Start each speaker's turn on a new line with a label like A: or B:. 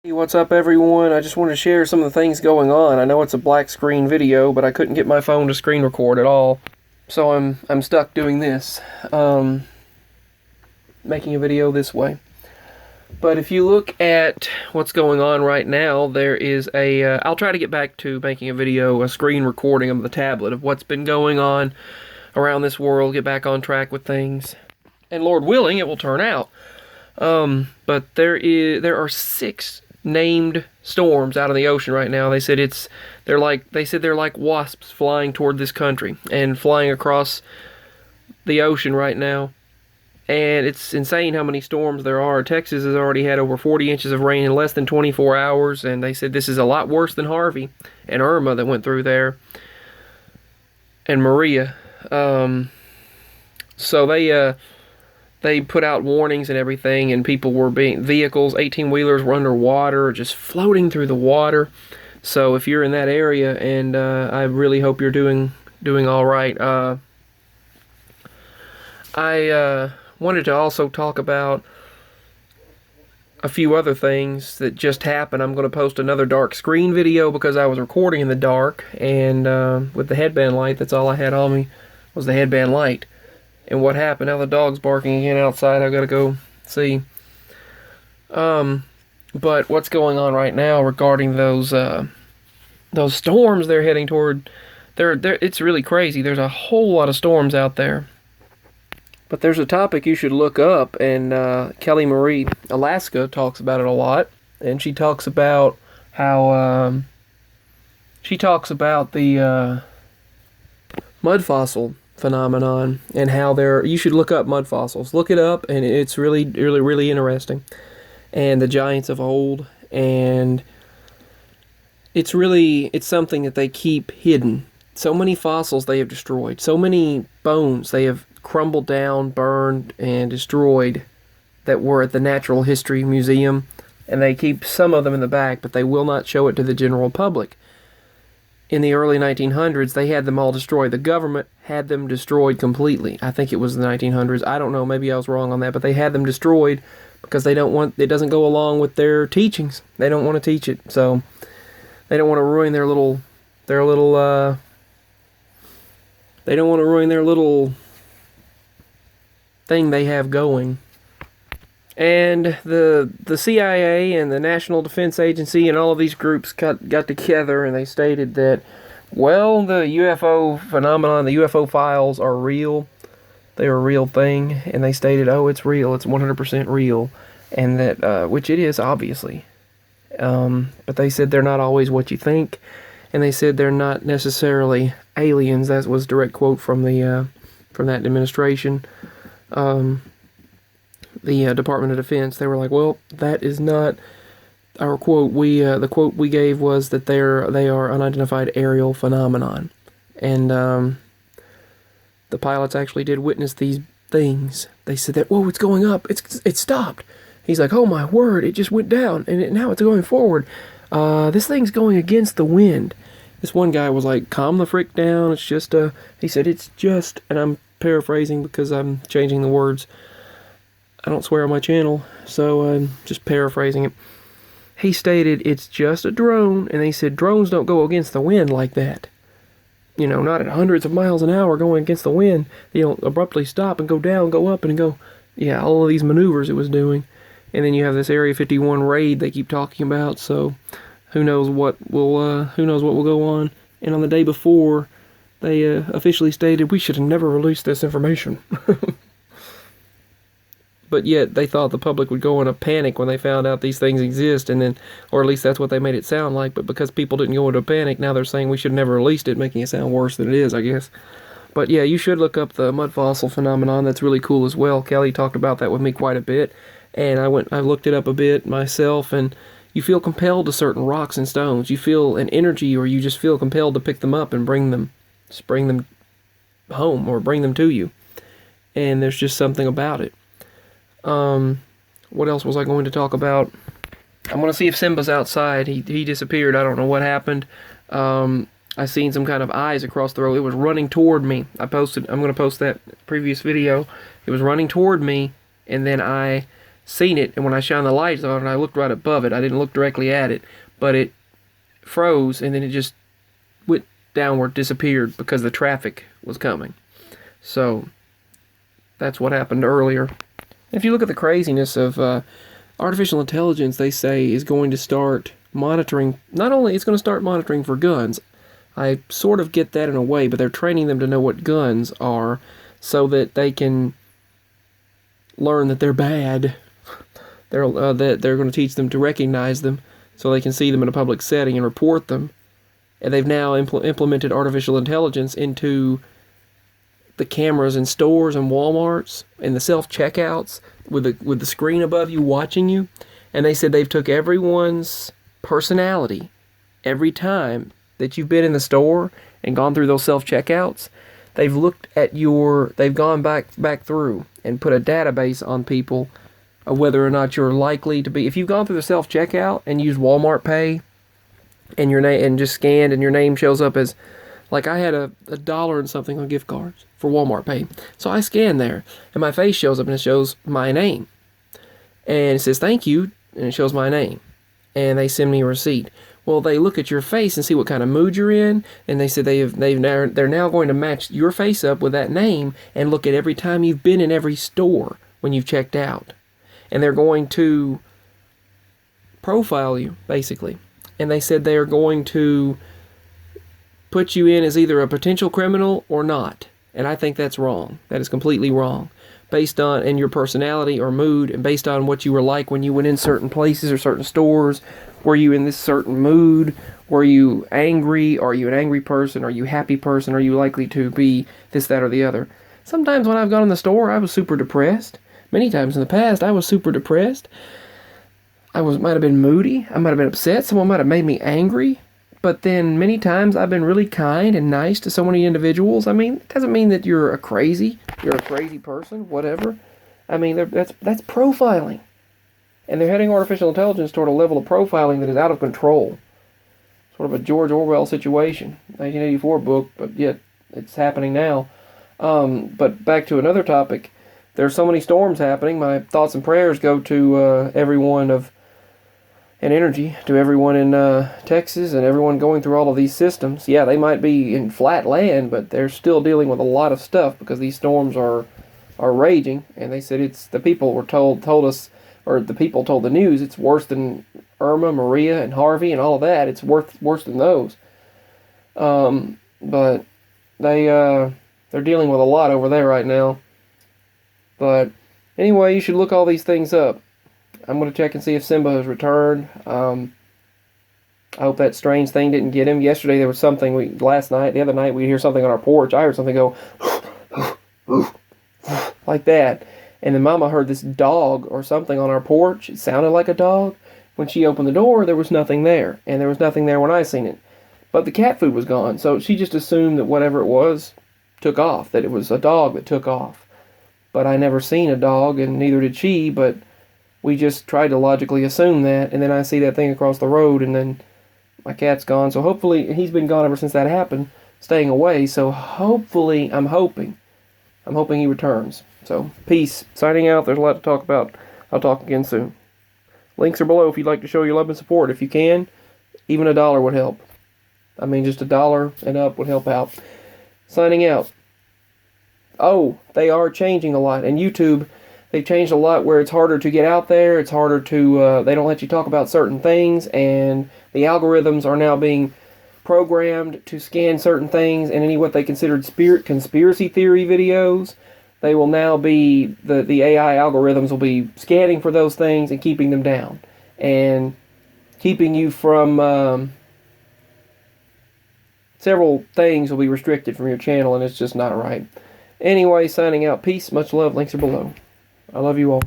A: Hey, what's up everyone? I just wanted to share some of the things going on. I know it's a black screen video, but I couldn't get my phone to screen record at all. So I'm stuck doing this. Making a video this way. But if you look at what's going on right now, there is I'll try to get back to making a video, a screen recording of the tablet of what's been going on around this world, get back on track with things. And Lord willing, it will turn out. But there are 6 named storms out in the ocean right now. They said they're like wasps flying toward this country and flying across the ocean right now. And it's insane how many storms there are. Texas has already had over 40 inches of rain in less than 24 hours, and they said this is a lot worse than Harvey and Irma that went through there, and Maria. So they put out warnings and everything, and vehicles, 18-wheelers were underwater, just floating through the water. So if you're in that area, and I really hope you're doing all right. I wanted to also talk about a few other things that just happened. I'm going to post another dark screen video because I was recording in the dark, and with the headband light, that's all I had on me was the headband light. And what happened? Now the dog's barking again outside. I've got to go see. But what's going on right now regarding those storms they're heading toward? It's really crazy. There's a whole lot of storms out there. But there's a topic you should look up, and Kelly Marie, Alaska, talks about it a lot. And she talks about how the mudfossil phenomenon, and how you should look up mudfossils. Look it up, and it's really, really, really interesting. And the giants of old, and it's something that they keep hidden. So many fossils they have destroyed. So many bones they have crumbled down, burned, and destroyed that were at the Natural History Museum, and they keep some of them in the back, but they will not show it to the general public. In the early 1900s, they had them all destroyed. The government had them destroyed completely. I think it was the 1900s. I don't know. Maybe I was wrong on that. But they had them destroyed because it doesn't go along with their teachings. They don't want to teach it. So they don't want to ruin their little thing they have going. And the CIA and the National Defense Agency and all of these groups got together, and they stated that, well, the UFO phenomenon, the UFO files are real. They're a real thing. And they stated, oh, it's real. It's 100% real. And that, which it is, obviously. But they said they're not always what you think. And they said they're not necessarily aliens. That was a direct quote from that administration. The Department of Defense. They were like, well, that is not our quote. The quote we gave was that they are unidentified aerial phenomenon, and the pilots actually did witness these things. They said that, whoa, it's going up. It stopped. He's like, oh my word, it just went down, and now it's going forward. This thing's going against the wind. This one guy was like, calm the frick down. It's just he said it's just, and I'm paraphrasing because I'm changing the words. I don't swear on my channel, so I'm just paraphrasing it. He stated it's just a drone, and they said drones don't go against the wind like that. You know, not at hundreds of miles an hour going against the wind. They don't abruptly stop and go down, go up, and go. Yeah, all of these maneuvers it was doing. And then you have this Area 51 raid they keep talking about, so who knows what will go on. And on the day before, they officially stated we should have never released this information. But yet they thought the public would go in a panic when they found out these things exist, and then, or at least that's what they made it sound like. But because people didn't go into a panic, now they're saying we should have never released it, making it sound worse than it is, I guess. But yeah, you should look up the mudfossil phenomenon. That's really cool as well. Kelly talked about that with me quite a bit, and I looked it up a bit myself, and you feel compelled to certain rocks and stones. You feel an energy, or you just feel compelled to pick them up and bring them home, or bring them to you. And there's just something about it. What else was I going to talk about? I'm going to see if Simba's outside. He disappeared. I don't know what happened. I seen some kind of eyes across the road. It was running toward me. I'm going to post that previous video. It was running toward me, and then I seen it, and when I shine the lights on it, I looked right above it. I didn't look directly at it, but it froze, and then it just went downward, disappeared because the traffic was coming. So that's what happened earlier. If you look at the craziness of artificial intelligence, they say is going to start monitoring. Not only it's going to start monitoring for guns. I sort of get that in a way, but they're training them to know what guns are so that they can learn that they're bad. That they're going to teach them to recognize them so they can see them in a public setting and report them. And they've now implemented artificial intelligence into the cameras in stores and Walmarts and the self-checkouts with the screen above you watching you. And they said they've took everyone's personality every time that you've been in the store and gone through those self-checkouts. They've looked at they've gone back through and put a database on people of whether or not you're likely to be. If you've gone through the self-checkout and used Walmart Pay and your name and just scanned and your name shows up as, like I had a dollar and something on gift cards for Walmart Pay. So I scan there and my face shows up and it shows my name. And it says thank you and it shows my name. And they send me a receipt. Well, they look at your face and see what kind of mood you're in, and they said they're now going to match your face up with that name and look at every time you've been in every store when you've checked out. And they're going to profile you, basically. And they said they are going to put you in as either a potential criminal or not. And I think that's wrong. That is completely wrong. Based on your personality or mood, and based on what you were like when you went in certain places or certain stores. Were you in this certain mood? Were you angry? Are you an angry person? Are you a happy person? Are you likely to be this, that, or the other? Sometimes when I've gone in the store, I was super depressed. Many times in the past, I was super depressed. Might have been moody. I might have been upset. Someone might have made me angry. But then many times I've been really kind and nice to so many individuals. I mean, it doesn't mean that you're a crazy person, whatever. I mean, that's profiling. And they're heading artificial intelligence toward a level of profiling that is out of control. Sort of a George Orwell situation. 1984 book, but yet it's happening now. But back to another topic. There's so many storms happening. My thoughts and prayers go to everyone of an energy, to everyone in Texas and everyone going through all of these systems. Yeah, they might be in flat land, but they're still dealing with a lot of stuff because these storms are raging. And they said the people told the news it's worse than Irma, Maria, and Harvey and all of that. It's worse than those. But they're dealing with a lot over there right now. But anyway, you should look all these things up. I'm going to check and see if Simba has returned. I hope that strange thing didn't get him. Yesterday there was something, the other night we'd hear something on our porch. I heard something go like that. And then Mama heard this dog or something on our porch. It sounded like a dog. When she opened the door, there was nothing there. And there was nothing there when I seen it. But the cat food was gone. So she just assumed that whatever it was took off. That it was a dog that took off. But I never seen a dog, and neither did she. But we just tried to logically assume that. And then I see that thing across the road, and then my cat's gone. So hopefully, he's been gone ever since that happened, staying away. So hopefully, I'm hoping he returns. So, peace. Signing out. There's a lot to talk about. I'll talk again soon. Links are below if you'd like to show your love and support. If you can, even $1 would help. I mean, just $1 and up would help out. Signing out. Oh, they are changing a lot. And YouTube, they've changed a lot where it's harder to get out there. It's harder to, they don't let you talk about certain things. And the algorithms are now being programmed to scan certain things. And any what they considered conspiracy theory videos, they will now be, the AI algorithms will be scanning for those things and keeping them down. And keeping you from, several things will be restricted from your channel, and it's just not right. Anyway, signing out. Peace, much love. Links are below. I love you all.